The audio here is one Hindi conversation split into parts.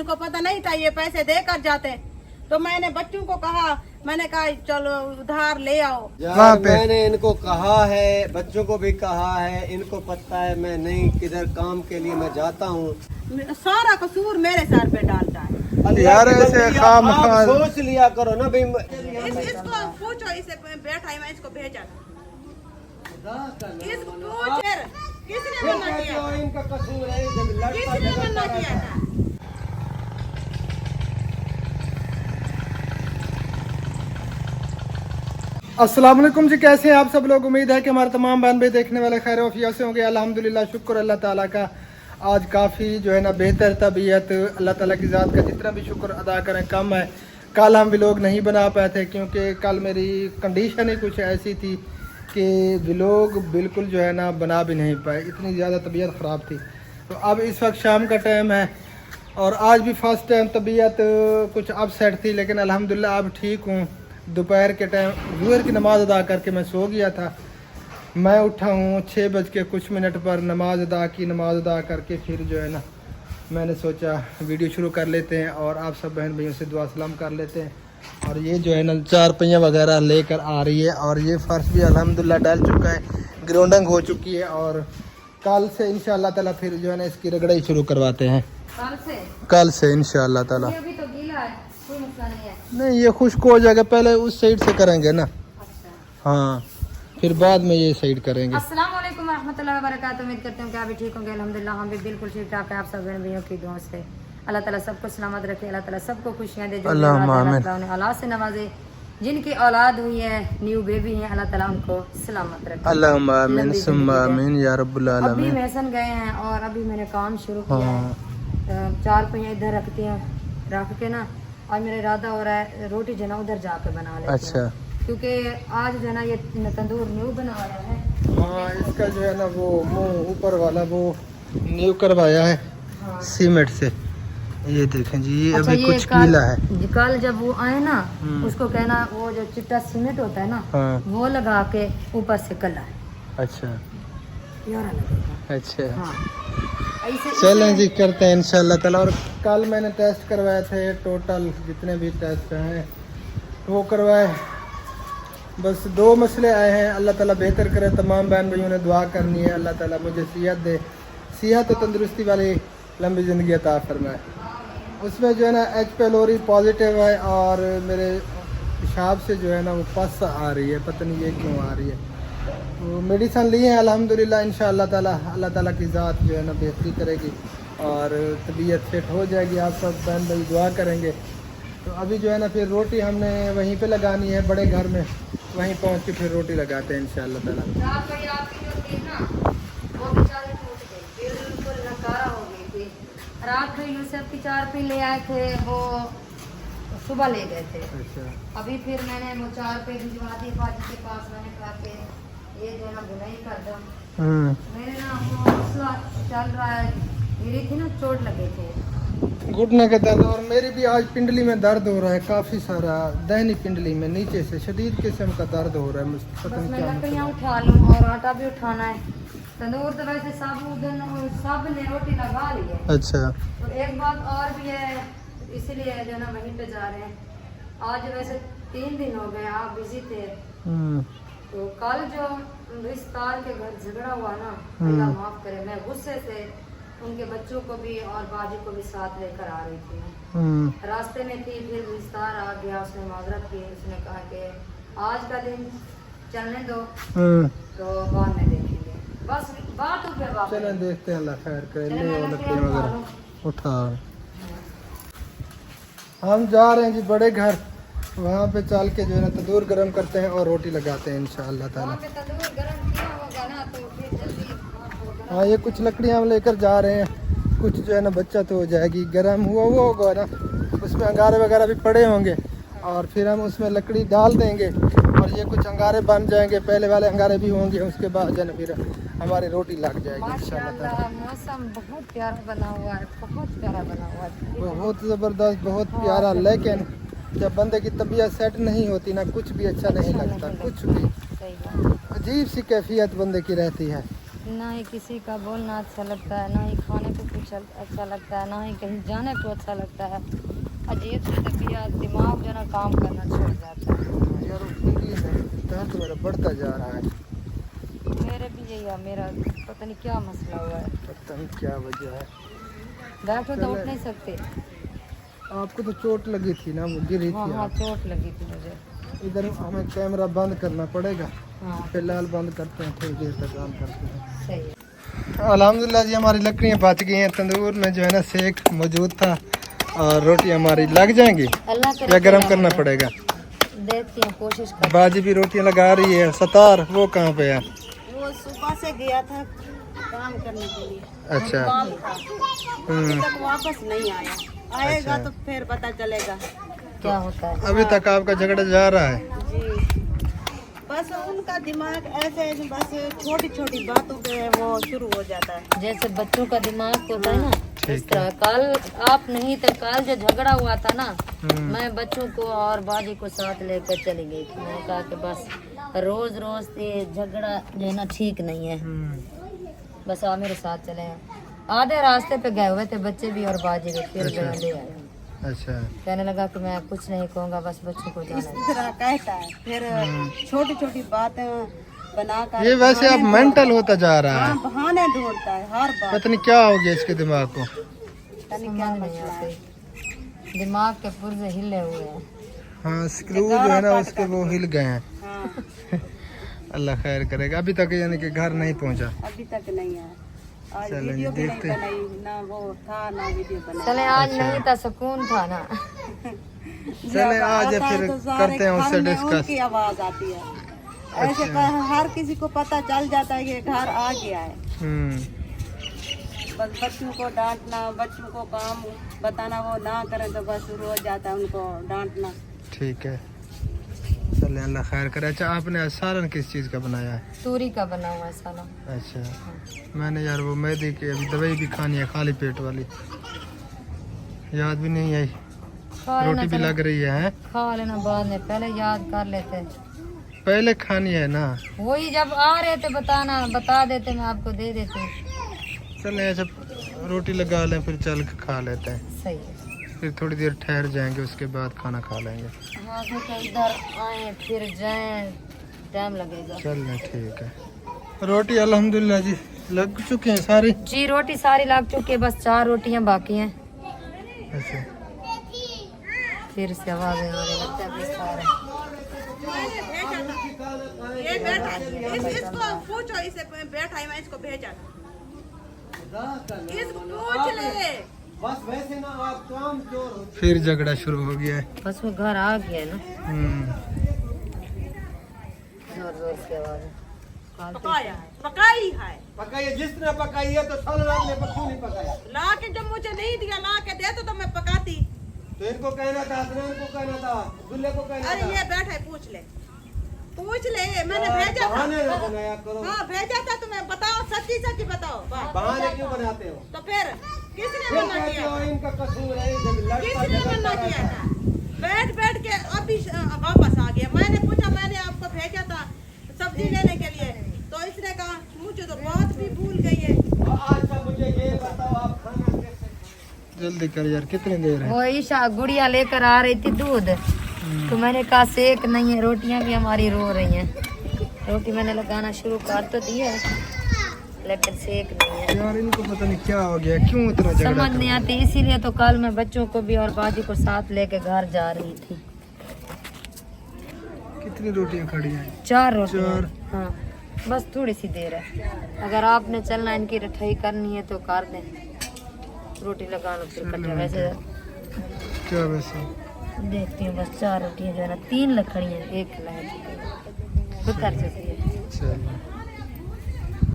को पता नहीं था ये पैसे देकर जाते, तो मैंने बच्चों को कहा, मैंने कहा चलो उधार ले आओ। यार मैंने इनको कहा है, बच्चों को भी कहा है, इनको पता है मैं नहीं किधर काम के लिए मैं जाता हूँ। सारा कसूर मेरे सर पे डालता है। यार ऐसे आप सोच लिया करो ना भाई। इसको पूछो, इसे बैठा है, मैं इसको भेजा इसको पूछ, किसने मना किया? इनका कसूर है, किसने मना किया था? अस्सलाम वालेकुम जी, कैसे हैं आप सब लोग। उम्मीद है कि हमारे तमाम बहन भाई देखने वाले खैर वफिया से होंगे। अल्हम्दुलिल्लाह, शुक्र अल्लाह ताला का। आज काफ़ी जो है ना बेहतर तबीयत, अल्लाह ताला की ज़ात का जितना भी शुक्र अदा करें कम है। कल हम व्लॉग नहीं बना पाए थे क्योंकि कल मेरी कंडीशन ही कुछ ऐसी थी कि व्लॉग बिल्कुल जो है ना बना भी नहीं पाए, इतनी ज़्यादा तबीयत ख़राब थी। तो अब इस वक्त शाम का टाइम है और आज भी फर्स्ट टाइम तबीयत कुछ अपसेट थी, लेकिन अल्हम्दुलिल्लाह अब ठीक हूँ। दोपहर के टाइम ज़ुहर की नमाज़ अदा करके मैं सो गया था। मैं उठा हूँ 6:00 पर, नमाज़ अदा की। नमाज़ अदा करके फिर जो है ना मैंने सोचा वीडियो शुरू कर लेते हैं और आप सब बहन भाइयों से दुआ सलाम कर लेते हैं। और ये जो है ना 4 पहिया वगैरह लेकर आ रही है और ये फ़र्श भी अल्हम्दुलिल्लाह डल चुका है, ग्राउंडिंग हो चुकी है। और कल से इंशाअल्लाह ताला फिर जो है ना इसकी रगड़ाई शुरू करवाते हैं। कल से इंशाअल्लाह ताला। अभी तो गीला है, कोई मसला नहीं है। नहीं, ये खुश्क हो जाएगा, पहले उस साइड से करेंगे ना। अच्छा। हाँ, फिर बाद में ये साइड करेंगे। अस्सलाम वालेकुम रहमतुल्लाहि व बरकातुहू। उम्मीद करते हैं कि आप भी ठीक होंगे। अल्हम्दुलिल्लाह हम भी बिल्कुल ठीक ठाक हैं। आप सब बहन भाइयों की दुआ से अल्लाह ताला सबको सलामत रखे, अल्लाह ताला सबको खुशियाँ दे, जो औलाद से नवाजे। जिनकी औलाद हुई है, न्यू बेबी है, अल्लाह ताला उनको सलामत रखे। अल्लाहुम्मा आमीन सुम्मा आमीन या रब्बुल अभी आलमीन। महसन गए हैं और अभी मैंने काम शुरू किया है। 4 पहिया इधर रखते हैं, रख के ना आज मेरा इरादा हो रहा है रोटी जो है ना उधर जाके बना लेते हैं। अच्छा, क्योंकि आज जो है ना ये तंदूर न्यू बनवाया है। हाँ, इसका जो है ना वो मुंह ऊपर वाला वो न्यू करवाया है हाँ। सीमेंट से। ये देखें जी, ये अच्छा, अभी ये कुछ कीला है। कल जब वो आए ना उसको कहना वो जो चिट्टा सीमेंट होता है ना हाँ। वो लगा के ऊपर से कला है। अच्छा प्यारा लगेगा। अच्छा, हाँ, ऐसे चलें जी, करते हैं इंशाल्लाह ताला। और कल मैंने टेस्ट करवाए थे, टोटल जितने भी टेस्ट हैं वो करवाए। बस 2 मसले आए हैं। अल्लाह ताला बेहतर करे। तमाम बहन भाइयों ने दुआ करनी है, अल्लाह ताला मुझे सेहत दे, सेहत और तंदुरुस्ती वाली लंबी ज़िंदगी अता फरमाए। उसमें जो है ना H pylori पॉजिटिव है और मेरे पेशाब से जो है ना वो पस आ रही है, पता नहीं ये क्यों आ रही है। तो मेडिसन लिए हैं अल्हम्दुलिल्लाह। इंशाअल्लाह ताला अल्लाह ताला की ज़ात जो है ना बेहतरी करेगी और तबीयत फिट हो जाएगी। आप सब बहन भाई दुआ करेंगे। तो अभी जो है ना फिर रोटी हमने वहीं पे लगानी है, बड़े घर में, वहीं पहुंच के फिर रोटी लगाते हैं इंशाअल्लाह ताला। रात को आपकी जो थी ना वो बेचारी टूट गई, बिल्कुल नकारा हो गई थी। रात को यूसुफ की 4 पी ले आए थे, वो सुबह ले गए थे। अच्छा, अभी फिर मैंने वो 4 पे भिजवा दी फाजी के पास। मैंने कहा कि ये जो है ना बुनाई कर दो। मेरे ना वो मसला चल रहा है, मेरी थी ना चोट लगे थे घुटने के दर्द, और मेरी भी आज पिंडली में दर्द हो रहा है काफ़ी सारा। दहनी पिंडली में नीचे से शदीद किस्म का दर्द हो रहा है। बस पता नहीं मैं क्या लकड़ियाँ मसला उठा लूँ और आटा भी उठाना है। तंदूर तो वैसे सब ने रोटी लगा ली है। है। अच्छा, और एक बात और भी है, इसीलिए जो है ना वहीं पे जा रहे हैं। आज वैसे 3 दिन हो गए आप बिजी थे। तो कल जो विस्तार के घर झगड़ा हुआ ना, अल्लाह माफ करे, मैं गुस्से से उनके बच्चों को भी और बाजू को भी साथ लेकर आ रही थी। रास्ते में थी, फिर विस्तार आ गया, उसने माजरत की। उसने कहा कि आज का दिन चलने दो, तो बाद में देखेंगे। बस बात हो गया। चलें देखते हैं, अल्लाह खैर करे। चलें, ले मैं लकड़ी लकड़ियाँ वगैरह उठा। हम जा रहे हैं जी बड़े घर, वहाँ पे चल के जो है ना तंदूर गर्म करते हैं और रोटी लगाते हैं इंशाअल्लाह ताला। वहाँ पे तंदूर गरम किया होगा ना, तो फिर जल्दी हाँ, ये कुछ लकड़ियाँ हम लेकर जा रहे हैं, कुछ जो है ना बचत हो जाएगी। गर्म हुआ होगा ना, उसमें अंगारे वगैरह भी पड़े होंगे और फिर हम उसमें लकड़ी डाल देंगे और ये कुछ अंगारे बन जाएंगे। पहले वाले अंगारे भी होंगे, उसके बाद जो है ना फिर हमारी रोटी लग जाएगी इंशाअल्लाह ताला। मौसम बहुत प्यारा बना हुआ है, बहुत प्यारा बना हुआ है, बहुत ज़बरदस्त, बहुत प्यारा। लेकिन जब बंदे की तबीयत सेट नहीं होती ना, कुछ भी अच्छा नहीं लगता। कुछ भी सही बात। अजीब सी कैफियत बंदे की रहती है। ना ही किसी का बोलना अच्छा लगता है, ना ही खाने को कुछ अच्छा लगता है, ना ही कहीं जाने को अच्छा लगता है। अजीब सी तबीयत, दिमाग जो ना काम करना छोड़ जाता है। यार दर्द मेरा बढ़ता जा रहा है, मेरे भी यही है, मेरा पता नहीं क्या मसला हुआ है। पता नहीं क्या वजह है। बैठो तो उठ नहीं सकते। आपको तो चोट लगी थी ना, वो गिरी हाँ थी हाँ, आप। चोट लगी थी मुझे। इधर हमें कैमरा बंद करना पड़ेगा, हाँ फिलहाल बंद करते हैं, थोड़ी देर तक काम करते हैं। सही है। अल्हम्दुलिल्लाह जी, हमारी लकड़ियाँ बच गई हैं। तंदूर में जो है ना सेक मौजूद था, और रोटी हमारी लग जाएंगी अल्लाह या करे गरम करना पड़ेगा। देखती हूँ, कोशिश कर। बाजी भी रोटियां लगा रही है। सतार वो कहाँ पे है? वो सुबह से गया था काम करने के लिए, अच्छा। काम था, अभी तक वापस नहीं आया। आएगा तो फिर पता चलेगा। क्या होता है। अभी तक आपका झगड़ा जा रहा है? जी, बस उनका दिमाग ऐसे बस छोटी छोटी बातों पे वो शुरू हो जाता है। जैसे बच्चों का दिमाग होता है ना, इस ठीक तरह। कल आप नहीं तो कल जो झगड़ा हुआ था ना, मैं बच्चों को और बाजी को साथ लेकर चली गई थी। मैंने कहा कि बस रोज रोज ये झगड़ा जो है ना ठीक नहीं है, बस आप मेरे साथ चले। आधे रास्ते पे गए हुए थे बच्चे भी और बाजी भी, फिर गए ले आए। अच्छा। कहने लगा कि मैं कुछ नहीं कहूँगा, बस बच्चों को इस जाना है। तरह कहता है, फिर छोटी छोटी बातें बनाकर ये वैसे अब मेंटल होता जा रहा है, बहाने ढूंढता है हर बार। पता नहीं क्या हो गया इसके दिमाग को। पता नहीं क्या समझ नहीं मसला है। आती, दिमाग के पुर्जे हिले हुए हैं। हाँ, स्क्रू जो है ना उसके वो हिल गए हैं। हाँ, अल्लाह खैर करेगा। अभी तक यानी कि घर नहीं पहुंचा। अभी तक नहीं है। आज चलें जी, वीडियो भी नहीं देखते। बनाई, ना वो था ना वीडियो बनाई। चले आज नहीं था, सुकून था ना। चले आज आता है फिर तो सारे करते हैं उससे घर में डिस्कस। उनकी आवाज आती है। ऐसे हर किसी को पता चल जाता है कि घर आ गया है। बस बच्चों को डांटना, बच्चों को काम बताना, वो ना करें तो बस शुरू हो जाता है उनको डांटना। ठीक है, चले अल्लाह खैर करे। अच्छा, आपने सालन किस चीज़ का बनाया है? तूरी का बना हुआ है साला। अच्छा, मैंने यार वो मैदे की अभी दवाई भी खानी है, खाली पेट वाली, याद भी नहीं आई। खा लेना, रोटी भी चलो, लग रही है, हैं? खा लेना बाद में, पहले याद कर लेते। पहले खानी है ना। वही जब आ रहे थे बताना, बता देते, मैं आपको दे देती। चले अच्छा, रोटी लगा लें फिर चल के खा लेते हैं, सही है। फिर थोड़ी देर ठहर जाएंगे, उसके बाद खाना खा लेंगे। हाँ, तो इधर आए फिर जाएं, टाइम लगेगा। चल ठीक है। रोटी अल्हम्दुलिल्लाह जी लग चुके हैं सारी। जी रोटी सारी लग चुकी है, बस 4 रोटियां बाकी हैं। अच्छा, फिर से आवाज़ें आने लगता है, बस खा रहे हैं। ये बैठा इसको पूछो, इसे बैठा है, मैं इसको भेजा था। इसको पूछ ले। बस वैसे ना आप काम चोर हो। फिर झगड़ा शुरू हो गया है। बस वो घर आ गया है ना, जोर जोर से आवाज़ पकाया है, पकाई है। पकाइए, जिसने पकाई है तो सालन आपने क्यों नहीं पकाया? ला के जब मुझे नहीं दिया, ला के दे तो मैं पकाती। तो इनको कहना था, हसनैन को कहना था, दुल्ले को कहना अरे था। ये बैठा है, पूछ ले, पूछ ले। मैंने भेजा था। बहाने ना बनाया करो। हाँ भेजा था तुम्हें, बताओ सच्ची सच्ची बताओ। बहाने क्यों बनाते हो? तो फिर किसने फिर मना कहते किया हो था? इनका कसूर है, जब लड़का किसने झगड़ता मना किया रहता है। था? बैठ बैठ के अभी वापस आ गया। मैंने पूछा, मैंने आपको भेजा था सब्जी लेने के लिए, तो इसने कहा मुझे तो बात भी भूल गई है। और आज तक मुझे ये बताओ, आप खाना कैसे? जल्दी कर यार, कितनी देर है? वो ईशा गुड़िया लेकर आ रही थी दूध, तो मैंने कहा सेक नहीं है, रोटियां भी हमारी रो रही हैं। रोटी मैंने लगाना शुरू कर तो दी है, लेकिन सेक नहीं है। यार इनको पता नहीं क्या हो गया, क्यों इतना झगड़ा समझ कर नहीं रहे हैं? आती, इसीलिए तो कल मैं बच्चों को भी और बाजी को साथ लेके घर जा रही थी। कितनी रोटियां खड़ी हैं? 4 रोटियां। चार। हाँ, बस थोड़ी सी देर है। अगर आपने चलना, इनकी रठाई करनी है तो कर दें, रोटी लगा लो फिर कटे। वैसे क्या वैसे? देखती हूँ, बस 4 रोटियां जो है ना, 3 लकड़ी हैं, 1 लगा चुकी है, उतर चुकी है। चलो,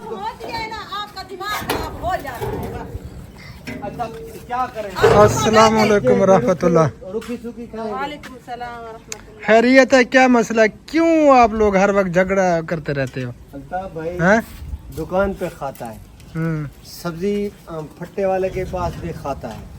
होती है ना, आपका दिमाग खराब हो जाता है बस। अच्छा क्या करें? अस्सलाम वालेकुम रहमतुल्लाह। रुखी सुखी खाएंगे। वालेकुम सलाम व रहमतुल्लाह। खैरियत है? क्या मसला, क्यों आप लोग हर वक्त झगड़ा करते रहते हो? अल्ताफ भाई हैं? दुकान पे खाता है, सब्जी फट्टे वाले के पास भी खाता है।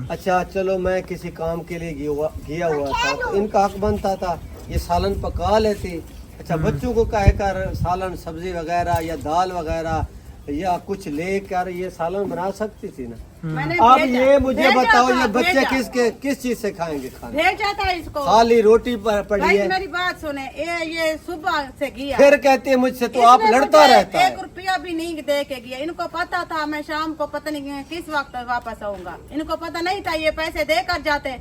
अच्छा चलो, मैं किसी काम के लिए गया हुआ था, तो इनका हक बनता था ये सालन पका लेते। अच्छा बच्चों को कह कर सालन सब्जी वगैरह या दाल वगैरह या कुछ लेकर ये सालन बना सकती थी ना। मैंने अब भेजा- ये मुझे भेजा बताओ, था, ये बच्चे भेजा। किस चीज से खाएंगे खाना? भेजा था इसको। खाली रोटी पर पड़ी भाई है। मेरी बात सुने, ये सुबह से गया, फिर कहते हैं मुझसे तो आप इसने लड़ता मुझे रहता है। 1 रुपया भी नहीं दे के गया। इनको पता था मैं शाम को पता नहीं किस वक्त वापस आऊंगा, इनको पता नहीं था ये पैसे देकर जाते।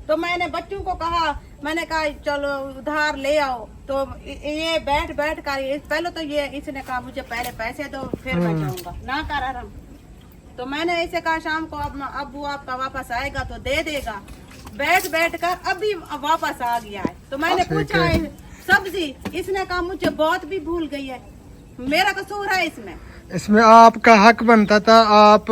तो मैंने बच्चों को कहा, मैंने कहा चलो उधार ले आओ। तो ये बैठ कर पहले तो ये इसने कहा मुझे पहले पैसे दो फिर मैं जाऊंगा, ना कर आराम। तो मैंने ऐसे कहा शाम को अब वो आपका वापस आएगा तो दे देगा। बैठ कर अभी वापस आ गया है। तो मैंने पूछा सब्जी, इसने कहा मुझे बहुत भी भूल गई है, मेरा कसूर है इसमें। इसमें आपका हक बनता था, आप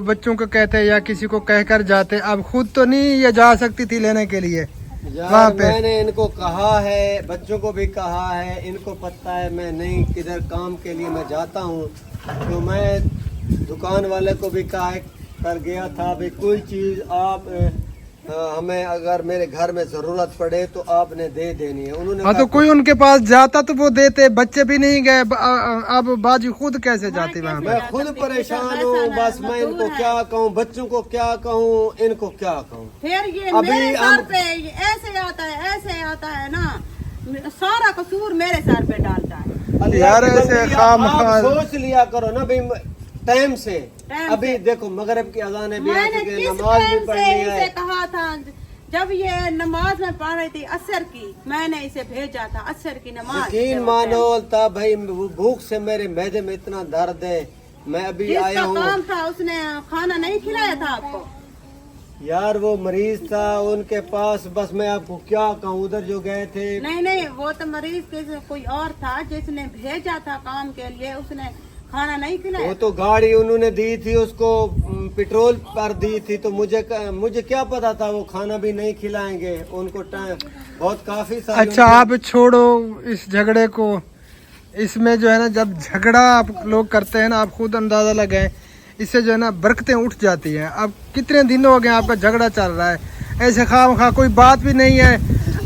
बच्चों को कहते या किसी को कहकर जाते, अब खुद तो नहीं ये जा सकती थी लेने के लिए वहाँ यार पे। मैंने इनको कहा है, बच्चों को भी कहा है, इनको पता है मैं नहीं किधर काम के लिए मैं जाता हूँ। तो मैं दुकान वाले को भी कहा कर गया था भाई कोई चीज आप हमें अगर मेरे घर में जरूरत पड़े तो आपने दे देनी है। उन्होंने हाँ, तो कहा, कोई उनके पास जाता तो वो देते, बच्चे भी नहीं गए। अब बाजी खुद कैसे जाती वहाँ पे? मैं खुद परेशान हूँ, बस मैं इनको क्या कहूँ, बच्चों को क्या कहूँ, इनको क्या कहूँ। फिर ये अभी मेरे हम- सर पे ये ऐसे आता है ना, सारा कसूर मेरे सर पे डालता है। अल्लाह यार की ऐसे बंदी, खाम आप खाम- सोच लिया करो ना भाई टाइम से। टाइम अभी से। देखो मगरिब की अजान भी आ मैंने चुकी है, किस नमाज भी टाइम से पढ़नी इसे है। कहा था, जब ये नमाज में पढ़ रही थी असर की, मैंने इसे भेजा था असर की नमाज। यकीन मानो था भाई भूख से मेरे मैदे में इतना दर्द है। मैं अभी आया जिसका हूँ काम था उसने खाना नहीं खिलाया था आपको। यार, वो मरीज था उनके पास, बस मैं आपको क्या कहूँ, उधर जो गए थे। नहीं वो तो मरीज के कोई और था जिसने भेजा था काम के लिए, उसने खाना नहीं वो खिलाया। तो गाड़ी उन्होंने दी थी उसको, पेट्रोल पर दी थी, तो मुझे क्या पता था वो खाना भी नहीं खिलाएंगे उनको। टाइम बहुत काफी साल। अच्छा, आप छोड़ो इस झगड़े को। इसमें जो है ना, जब झगड़ा आप लोग करते हैं ना, आप खुद अंदाजा लगाएं, इससे जो है ना बरकतें उठ जाती हैं। अब कितने दिन हो गए आपका झगड़ा चल रहा है, ऐसे खाम खा कोई बात भी नहीं है,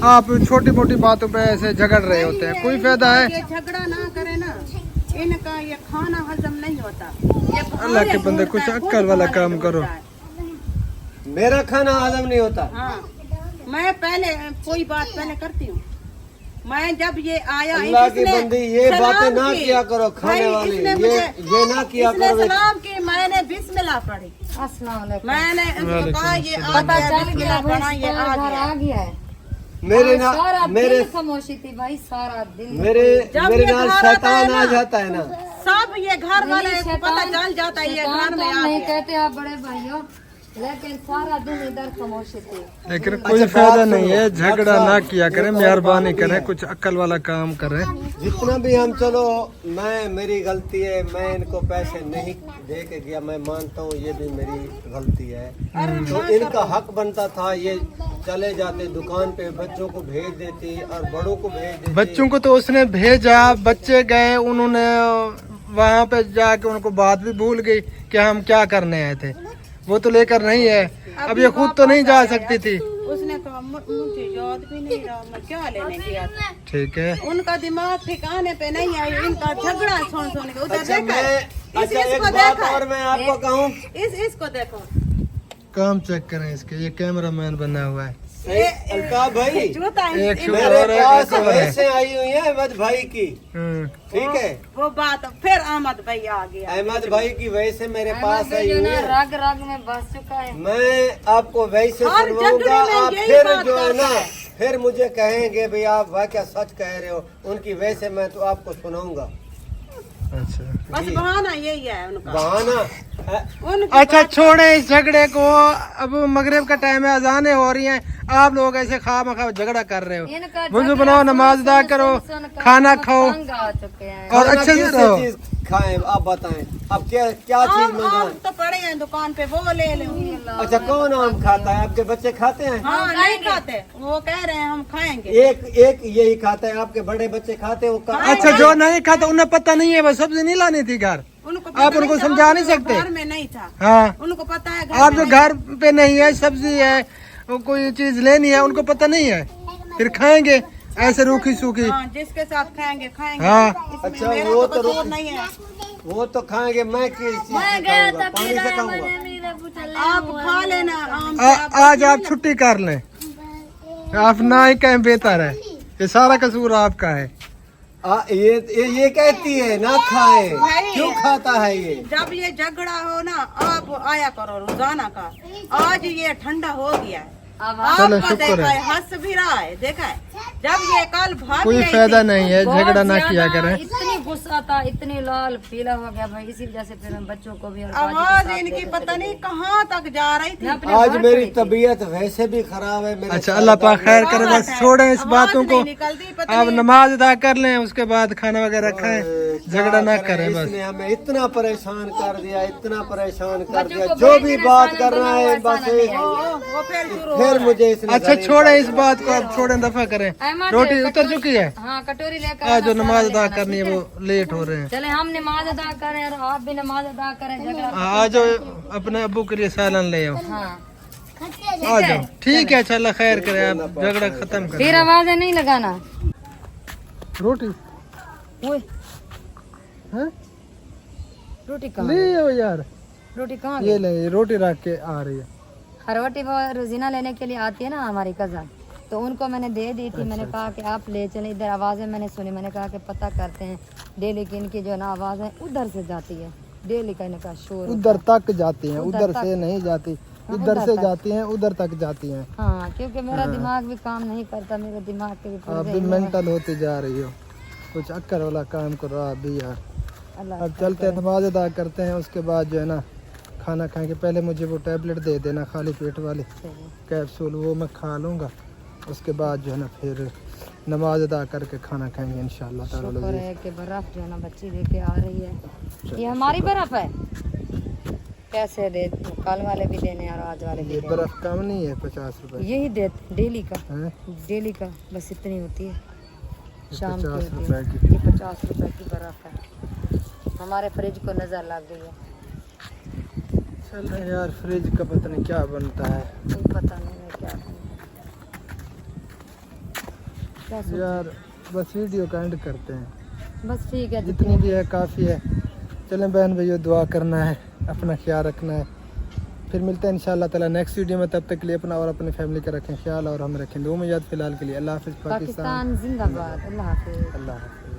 आप छोटी मोटी बातों पे ऐसे झगड़ रहे होते हैं, कोई फायदा है? ये झगड़ा ना करे ना, इनका ये खाना हजम नहीं होता। ये अल्लाह के बंदे, कुछ ढूंढता है, अक्ल वाला खुद काम ढूंढता करो। है। मेरा खाना हजम नहीं होता। हाँ, मैं पहले कोई बात पहले करती हूँ। मैं जब ये आया, अल्लाह की इसने बंदी, ये सलाम बातें ना की। किया करो खाने भाई, वाली, इसने ये मुझे- ना किया इसने करो। सलाम की, मैंने बिस्मिल्लाह पढ़ी। अस्सलाम वालेकुम। मैंने इसको कहा ये आ पता गया, चल गया बिस्मिल्लाह भाई, पढ़ा, ये आ घर गया। आ गया है। मेरे आज ना सारा मेरे दिन खामोशी थी भाई, सारा दिन। जब मेरे ये नाल घर आता है शैतान ना, आ जाता है ना। सब ये घर वाले नहीं, को पता चल जाता है ये शैतान घर तो में आ नहीं गया। कहते आप बड़े भाइयों, लेकिन सारा दिन इधर खामोशी थी। लेकिन अच्छा, कोई बात फायदा सुनो, नहीं है, झगड़ा अच्छा, ना किया करें, एक और मेहरबानी बात भी करें, है। कुछ अक्ल वाला काम करें। जितना भी हम, चलो मेरी गलती है, मैं इनको पैसे नहीं दे के गया, मैं मानता हूँ ये भी मेरी गलती है। तो इनका हक बनता था ये चले जाते दुकान पे, बच्चों को भेज देती और बड़ों को भेज देती। बच्चों को तो उसने भेजा, बच्चे गए, उन्होंने वहाँ पे जाके उनको बात भी भूल गई कि हम क्या करने आए थे, वो तो लेकर नहीं है। अब ये खुद तो नहीं जा सकती थी। उसने कहा मुझे याद भी नहीं रहा मैं क्या लेने गया था। ठीक है, उनका दिमाग ठिकाने पे नहीं है, इनका झगड़ा सुन के उधर अच्छा देखा, अच्छा, एक इसको बात देखा, और मैं आपको कहूँ, इसको देखो, काम चेक करें इसके, ये कैमरामैन बना हुआ है। अल्ताफ भाई, जूता एक इन- शुक्र मेरे और एक पास और है। वैसे आई हुई है अहमद भाई की, ठीक है। वो बात फिर अहमद भाई आ गया। अहमद भाई की वैसे मेरे पास अहमद आई जो हुई ना है। रग रग में बस चुका है। मैं आपको वैसे हर सुनवाऊंगा, झगड़े में आप यही फिर बात जो है ना, करता है। फिर मुझे कहेंगे भाई आप वाकई सच कह रहे हो। उनकी वैसे मैं तो आपको सुनाऊंगा। अच्छा बस बहाना यही है उनका। बहाना है। उनकी अच्छा, बात- छोड़े इस झगड़े को। अब मगरिब का टाइम है, अजानें हो रही हैं, आप लोग ऐसे खाम खा झगड़ा कर रहे हो। इनका वुजू झगड़ा बनाओ, सुन- नमाज अदा सुन- करो, सुन- सुन कर खाना हम खाओ तंग आ चुके हैं। और खाना अच्छे से किस रहो। चीज खाएं आप बताएं। अब क्या क्या चीज आम मंगाएं? तो पड़े हैं दुकान पे, वो ले लूंगी। अच्छा, कौन आम खाता है? आपके बच्चे खाते हैं? हाँ नहीं खाते, वो कह रहे हैं हम खाएंगे। एक यही खाता है, आपके बड़े बच्चे खाते हैं? वो अच्छा, जो नहीं खाता उन्हें पता नहीं है, बस सब्जी नहीं लानी थी घर। उनको आप पता उनको नहीं था, समझा नहीं वो सकते? घर में नहीं था, हाँ, उनको पता है आप में जो नहीं घर पे नहीं है, सब्जी है, वो कोई चीज लेनी है, उनको पता नहीं है, फिर खाएंगे ऐसे रूखी सूखी। हाँ, जिसके साथ खाएंगे खाएंगे। हाँ। इसमें अच्छा, मेरा वो तो तो कसूर नहीं है। वो तो खाएंगे, मैं किस चीज से खाऊंगा? पानी से खाऊंगा। आप खा लेना आम। आज आप छुट्टी कर लें, आप ना ही कहें बेहतर है, ये सारा कसूर आपका है। ये कहती है ना खाए, क्यों खाता है ये? जब ये झगड़ा हो ना, आप आया करो रोजाना का। आज ये ठंडा हो गया है, चलो आपको शुक्र देखा है। है, हंस भी रहा है, देखा है। जब ये कल भाग कोई गई फायदा थी, नहीं है, झगड़ा ना बहुत किया ज्यादा करें। इतनी गुस्सा था, इतनी लाल पीला हो गया भाई, इसी वजह से फिर हम बच्चों को भी और बाजी को आवाज साथ इनकी लेकर पता चले नहीं गए। कहाँ तक जा रही थी। मैं अपने आज घर मेरी खड़ी थी। तबीयत वैसे भी खराब है। मेरे अच्छा अल्लाह पाक खैर करे, बस छोड़ें इस आवाज बातों को। नहीं निकलती, पता आप नहीं। नमाज अदा कर लें, उसके बाद खाना वगैरह खाएं, झगड़ा ना करें बस। इसने हमें इतना परेशान कर दिया, इतना परेशान कर बच्चों दिया। को जो भेज भी देना, बात खाना कर रहा है बनाओ, बस ऐसा नहीं है। वो फिर शुरू हो फिर रहा है। मुझे इसने अच्छा गाली छोड़ें निकाली। इस बात को, अब छोड़ें, दफा करें। अहमद, रोटी उतर चुकी है, हाँ कटोरी लेकर आज जो आना, नमाज सारा अदा लेना, करनी है ठीक वो लेट हो रहे हैं। चले हम नमाज अदा करें और आप भी नमाज अदा करें, झगड़ा आ जाओ, अपने अब्बू के लिए सालन ले आओ, हाँ आ जाओ। ठीक है, अच्छा अल्लाह खैर करे, आप झगड़ा खत्म फिर करें। आवाज नहीं लगाना। रोटी ओए, हैं? रोटी कहाँ ले आओ यार, रोटी कहाँ ये गई? ले, ये रोटी रख के आ रही है। रोटी वो रोजीना लेने के लिए आती है ना हमारी कज़न, तो उनको मैंने दे दी थी। मैंने कहा कि आप ले चलें, इधर आवाज़ें मैंने सुनी, मैंने कहा कि पता करते हैं डेली की इनकी जो ना आवाज़ें उधर से जाती है, डेली का इनका शोर। उधर तक जाती हैं, उधर उधर तक। से नहीं जाती, हाँ, इधर उधर से तक। जाती हैं, उधर तक जाती हैं। हाँ, क्योंकि मेरा दिमाग भी काम नहीं करता, मेरे दिमाग के भी आप पुर्जे भी हिल रहे हैं। मेंटल होती जा रही हो, कुछ अक्कर वाला काम करो आप भी यार। अल्लाह अब चलते हैं, नमाज अदा करते हैं, उसके बाद जो है ना खाना खाएंगे। पहले मुझे वो टैबलेट दे देना खाली पेट वाली कैप्सूल, वो मैं खा लूँगा। उसके बाद जो है ना फिर नमाज अदा करके खाना खाएंगे इंशाअल्लाह ताला। शुक्र है कि बर्फ जो है ना बच्ची लेके आ रही है। ये हमारी बर्फ है, कैसे दे, कल वाले भी देने और आज वाले भी ये देने। बर्फ कम नहीं है, 50 रुपए यही देते डेली का, है, डेली का बस इतनी होती है, शाम की 50 होती रुपए है। की। ये 50 रुपए की बर्फ है, हमारे फ्रिज को नजर लग गई है। चल यार, फ्रिज का पता नहीं क्या बनता है कोई पता नहीं है क्या करना। क्या सोच- यार। बस वीडियो का एंड करते हैं, बस ठीक है, जितनी भी है काफ़ी है। चलें बहन भैया, दुआ करना है, अपना ख्याल रखना है। फिर मिलते हैं इंशाअल्लाह ताला नेक्स्ट वीडियो में। तब तक के लिए अपना और अपनी फैमिली का रखें ख्याल, और हम रखें दो में याद। फिलहाल के लिए अल्लाह हाफिज़। पाकिस्तान पाकिस्तान जिंदाबाद। अल्लाह हाफिज़। अल्लाह हाफिज़।